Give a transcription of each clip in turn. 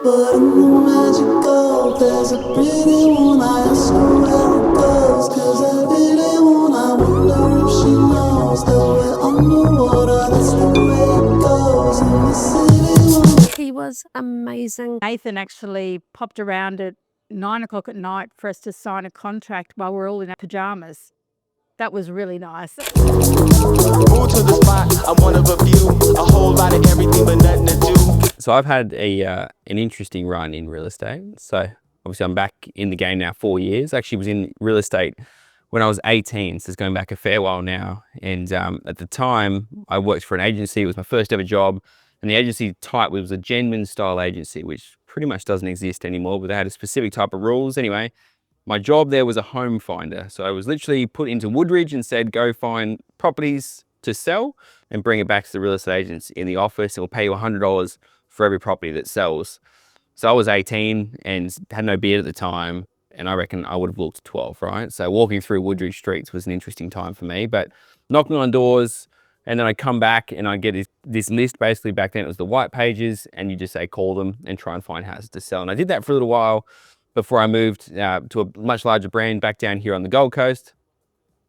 But in the magical, there's a pretty one. I ask her where it goes, 'cause I really want. I wonder if she knows that we're underwater. That's the way it goes in the city. He was amazing. Nathan actually popped around at 9 o'clock at night for us to sign a contract while we're all in our pajamas. That was really nice. Move to the spot, I'm one of a few. A whole lot of everything but nothing to do. So I've had an interesting run in real estate. So obviously I'm back in the game now 4 years. Actually was in real estate when I was 18, so it's going back a fair while now. And at the time I worked for an agency. It was my first ever job. And the agency type was a Genman style agency, which pretty much doesn't exist anymore, but they had a specific type of rules. Anyway, my job there was a home finder. So I was literally put into Woodridge and said, go find properties to sell and bring it back to the real estate agents in the office. And we'll pay you $100 for every property that sells. So I was 18 and had no beard at the time. And I reckon I would have looked 12, right? So walking through Woodridge streets was an interesting time for me, but knocking on doors, and then I come back and I get this list. Basically back then it was the white pages, and you just say, call them and try and find houses to sell. And I did that for a little while before I moved to a much larger brand back down here on the Gold Coast,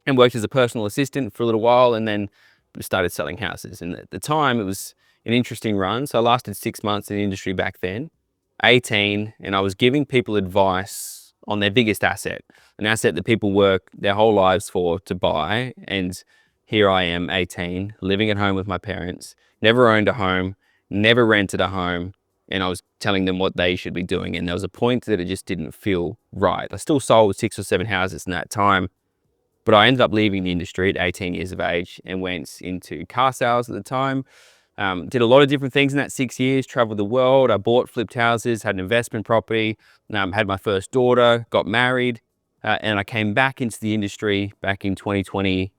and worked as a personal assistant for a little while, and then started selling houses. And at the time it was an interesting run. So I lasted 6 months in the industry back then, 18, and I was giving people advice on their biggest asset, an asset that people work their whole lives for to buy. And here I am, 18, living at home with my parents, never owned a home, never rented a home, and I was telling them what they should be doing. And there was a point that it just didn't feel right. I still sold 6 or 7 houses in that time, but I ended up leaving the industry at 18 years of age and went into car sales at the time. Did a lot of different things in that 6 years, traveled the world. I bought, flipped houses, had an investment property, had my first daughter, got married, and I came back into the industry back in 2021.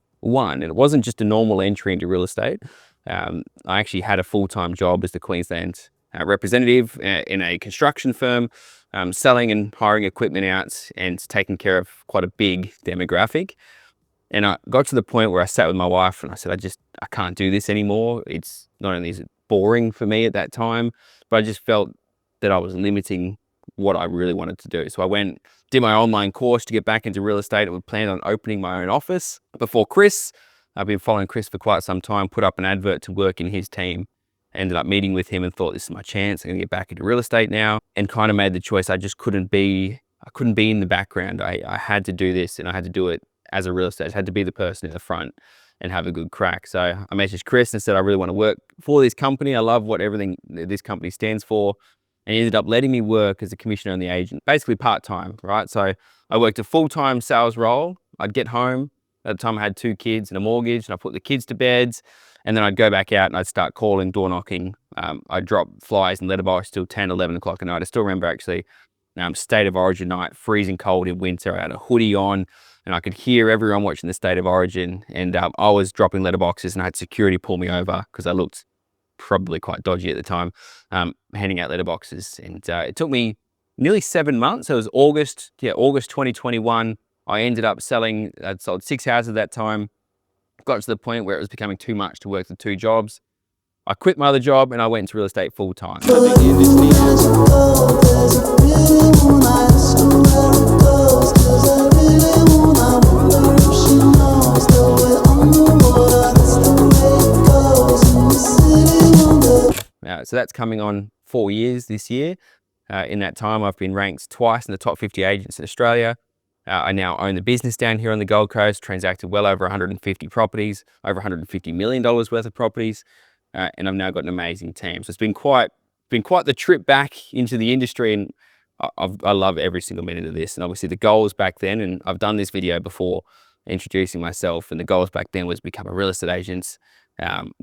And it wasn't just a normal entry into real estate. I actually had a full-time job as the Queensland representative in a construction firm, selling and hiring equipment out and taking care of quite a big demographic. And I got to the point where I sat with my wife and I said, I can't do this anymore. It's not only is it boring for me at that time, but I just felt that I was limiting what I really wanted to do. So I went, did my online course to get back into real estate. I planned on opening my own office before Chris. I've been following Chris for quite some time, put up an advert to work in his team. Ended up meeting with him and thought, this is my chance. I'm gonna get back into real estate now, and kind of made the choice. I couldn't be in the background. I had to do this, and I had to do it as a real estate. I had to be the person in the front and have a good crack. So I messaged Chris and said, I really want to work for this company. I love what everything this company stands for. And he ended up letting me work as a commissioner on the agent, basically part-time, right? So I worked a full-time sales role. I'd get home. At the time I had 2 kids and a mortgage, and I put the kids to beds, and then I'd go back out and I'd start calling, door knocking. I'd drop flies and letterbox till 10, 11 o'clock at night. I still remember actually State of Origin night, freezing cold in winter. I had a hoodie on and I could hear everyone watching the State of Origin, and I was dropping letterboxes, and I had security pull me over because I looked probably quite dodgy at the time, handing out letterboxes. And it took me nearly 7 months. So it was August 2021. I ended up selling, I'd sold 6 houses at that time. Got to the point where it was becoming too much to work the 2 jobs. I quit my other job and I went into real estate full time. So that's coming on 4 years this year. In that time, I've been ranked twice in the top 50 agents in Australia. I now own the business down here on the Gold Coast, transacted well over 150 properties, over $150 million worth of properties, and I've now got an amazing team. So it's been quite the trip back into the industry, and I love every single minute of this. And obviously the goals back then, and I've done this video before introducing myself, and the goals back then was become a real estate agent,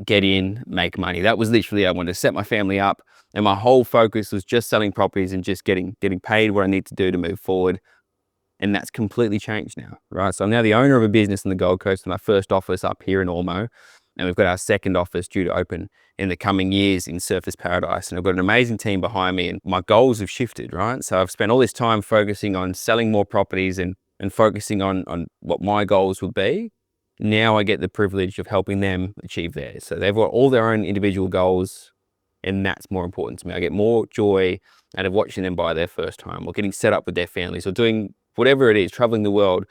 get in, make money. That was literally, I wanted to set my family up, and my whole focus was just selling properties and just getting paid what I need to do to move forward. And that's completely changed now, right? So I'm now the owner of a business in the Gold Coast, and our first office up here in Ormo. And we've got our second office due to open in the coming years in Surfers Paradise. And I've got an amazing team behind me, and my goals have shifted, right? So I've spent all this time focusing on selling more properties and focusing on what my goals would be. Now I get the privilege of helping them achieve theirs. So they've got all their own individual goals, and that's more important to me. I get more joy out of watching them buy their first home or getting set up with their families or doing whatever it is, traveling the world,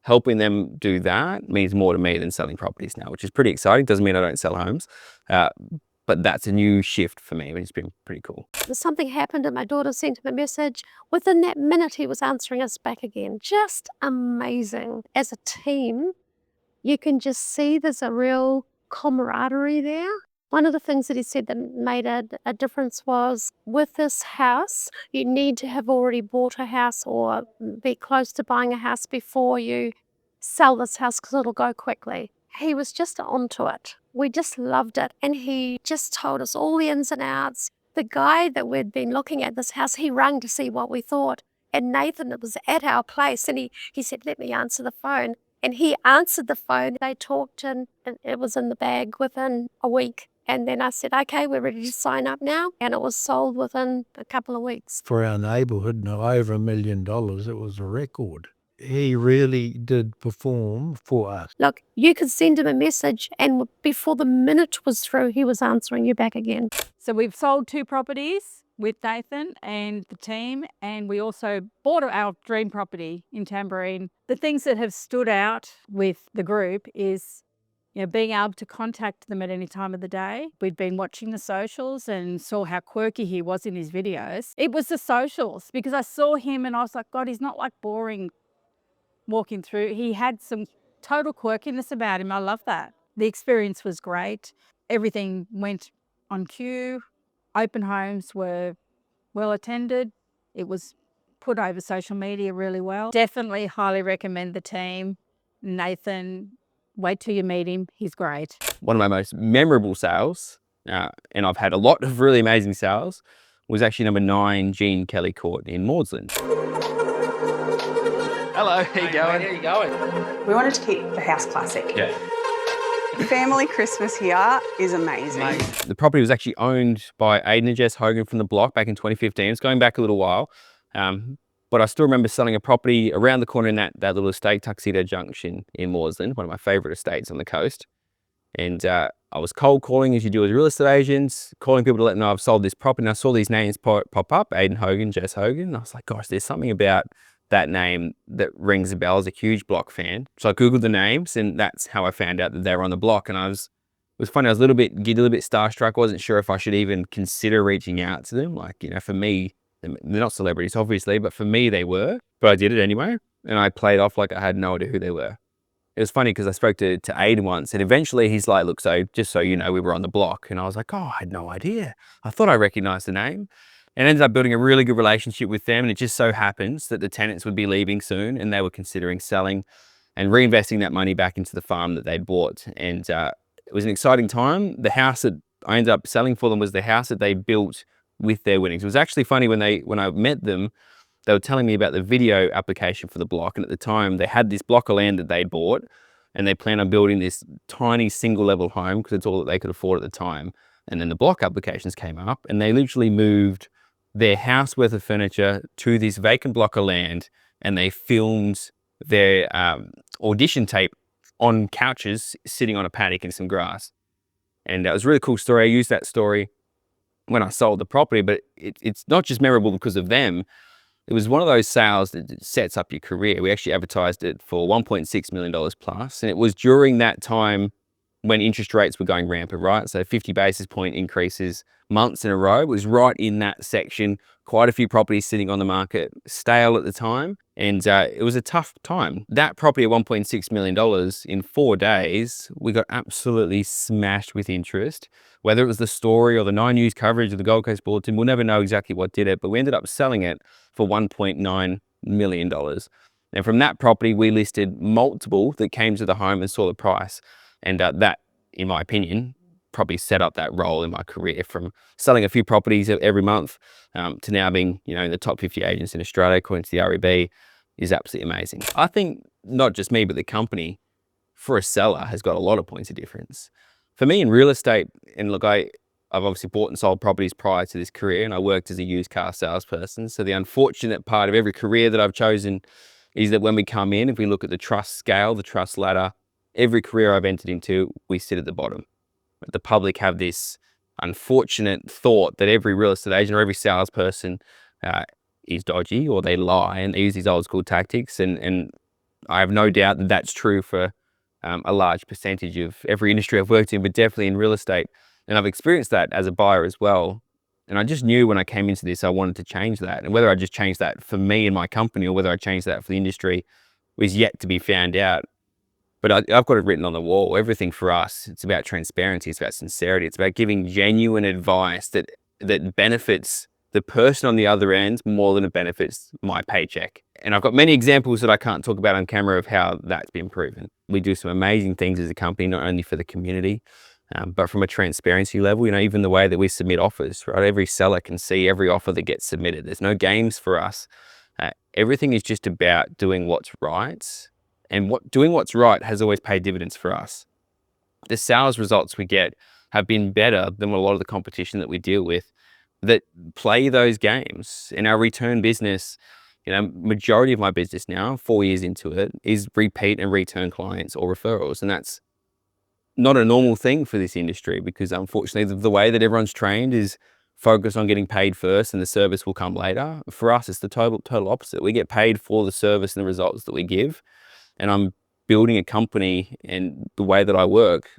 helping them do that means more to me than selling properties now, which is pretty exciting. Doesn't mean I don't sell homes, but that's a new shift for me, which has been pretty cool. Something happened and my daughter sent him a message. Within that minute, he was answering us back again. Just amazing. As a team, you can just see there's a real camaraderie there. One of the things that he said that made a difference was, with this house, you need to have already bought a house or be close to buying a house before you sell this house because it'll go quickly. He was just onto it. We just loved it. And he just told us all the ins and outs. The guy that we'd been looking at this house, he rang to see what we thought. And Nathan was at our place and he said, let me answer the phone. And he answered the phone. They talked and it was in the bag within a week. And then I said, okay, we're ready to sign up now. And it was sold within a couple of weeks. For our neighbourhood, no, over $1 million, it was a record. He really did perform for us. Look, you could send him a message and before the minute was through, he was answering you back again. So we've sold 2 properties with Nathan and the team, and we also bought our dream property in Tamborine. The things that have stood out with the group is, you know, being able to contact them at any time of the day. We'd been watching the socials and saw how quirky he was in his videos. It was the socials, because I saw him and I was like, God, he's not like boring walking through. He had some total quirkiness about him. I love that. The experience was great. Everything went on cue. Open homes were well attended. It was put over social media really well. Definitely highly recommend the team. Nathan, wait till you meet him. He's great. One of my most memorable sales, and I've had a lot of really amazing sales, was actually number 9 Jean Kelly Court in Maudslin. Hello, how you going? How you going? We wanted to keep the house classic. Yeah. Family Christmas here is amazing. The property was actually owned by Aidan and Jess Hogan from the block back in 2015. It's going back a little while. But I still remember selling a property around the corner in that little estate, Tuxedo Junction in Maudslin, one of my favourite estates on the coast. And I was cold calling, as you do as real estate agents, calling people to let them know I've sold this property. And I saw these names pop up, Aidan Hogan, Jess Hogan. And I was like, gosh, there's something about that name that rings a bell. As a huge block fan. So I Googled the names and that's how I found out that they were on the block. And it was funny, I was a little bit starstruck. I wasn't sure if I should even consider reaching out to them. Like, you know, for me, they're not celebrities, obviously, but for me, they were. But I did it anyway. And I played off like I had no idea who they were. It was funny because I spoke to Aidan once and eventually he's like, look, so just so you know, we were on the block. And I was like, oh, I had no idea. I thought I recognized the name. And ended up building a really good relationship with them. And it just so happens that the tenants would be leaving soon and they were considering selling and reinvesting that money back into the farm that they'd bought. And it was an exciting time. The house that I ended up selling for them was the house that they built with their winnings. It was actually funny when I met them, they were telling me about the video application for the block. And at the time they had this block of land that they'd bought and they planned on building this tiny single level home because it's all that they could afford at the time. And then the block applications came up and they literally moved their house worth of furniture to this vacant block of land and they filmed their audition tape on couches sitting on a paddock in some grass. And it was a really cool story. I used that story when I sold the property, but it's not just memorable because of them. It was one of those sales that sets up your career. We actually advertised it for $1.6 million plus. And it was during that time when interest rates were going rampant, right? So 50 basis point increases months in a row. It was right in that section. Quite a few properties sitting on the market, stale at the time. And it was a tough time. That property at $1.6 million in 4 days, we got absolutely smashed with interest. Whether it was the story or the Nine News coverage or the Gold Coast Bulletin, we'll never know exactly what did it, but we ended up selling it for $1.9 million. And from that property, we listed multiple that came to the home and saw the price. And that, in my opinion, probably set up that role in my career, from selling a few properties every month to now being, you know, in the top 50 agents in Australia, according to the REB, is absolutely amazing. I think not just me, but the company, for a seller, has got a lot of points of difference. For me in real estate, and look, I've obviously bought and sold properties prior to this career, and I worked as a used car salesperson. So the unfortunate part of every career that I've chosen is that when we come in, if we look at the trust scale, the trust ladder, every career I've entered into, we sit at the bottom. But the public have this unfortunate thought that every real estate agent or every salesperson is dodgy, or they lie and they use these old school tactics. And I have no doubt that that's true for a large percentage of every industry I've worked in, but definitely in real estate. And I've experienced that as a buyer as well. And I just knew when I came into this, I wanted to change that. And whether I just changed that for me and my company, or whether I changed that for the industry, was yet to be found out. But I've got it written on the wall. Everything for us, it's about transparency, it's about sincerity, it's about giving genuine advice that benefits the person on the other end more than it benefits my paycheck. And I've got many examples that I can't talk about on camera of how that's been proven. We do some amazing things as a company, not only for the community, but from a transparency level, even the way that we submit offers, right? Every seller can see every offer that gets submitted. There's no games for us. Everything is just about doing what's right. And doing what's right has always paid dividends for us. The sales results we get have been better than a lot of the competition that we deal with that play those games. In our return business, majority of my business now, 4 years into it, is repeat and return clients or referrals. And that's not a normal thing for this industry, because unfortunately the way that everyone's trained is focus on getting paid first and the service will come later. For us, it's the total opposite. We get paid for the service and the results that we give. And I'm building a company, and the way that I work,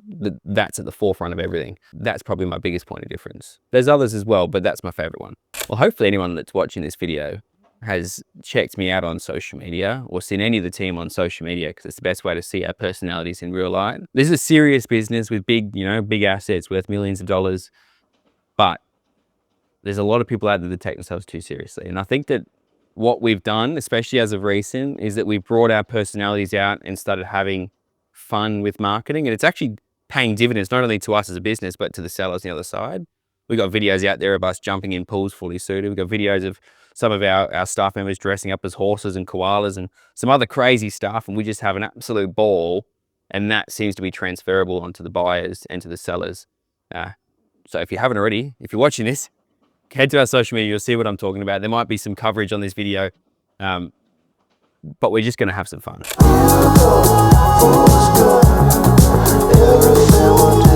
that's at the forefront of everything. That's probably my biggest point of difference. There's others as well, but that's my favorite one. Well, hopefully anyone that's watching this video has checked me out on social media or seen any of the team on social media, because it's the best way to see our personalities in real life. This is a serious business with big assets worth millions of dollars, but there's a lot of people out there that take themselves too seriously. And I think that what we've done, especially as of recent, is that we've brought our personalities out and started having fun with marketing. And it's actually paying dividends, not only to us as a business, but to the sellers on the other side. We've got videos out there of us jumping in pools fully suited. We've got videos of some of our staff members dressing up as horses and koalas and some other crazy stuff. And we just have an absolute ball. And that seems to be transferable onto the buyers and to the sellers. So if you haven't already, if you're watching this, head to our social media, you'll see what I'm talking about. There might be some coverage on this video, but we're just going to have some fun. Everything will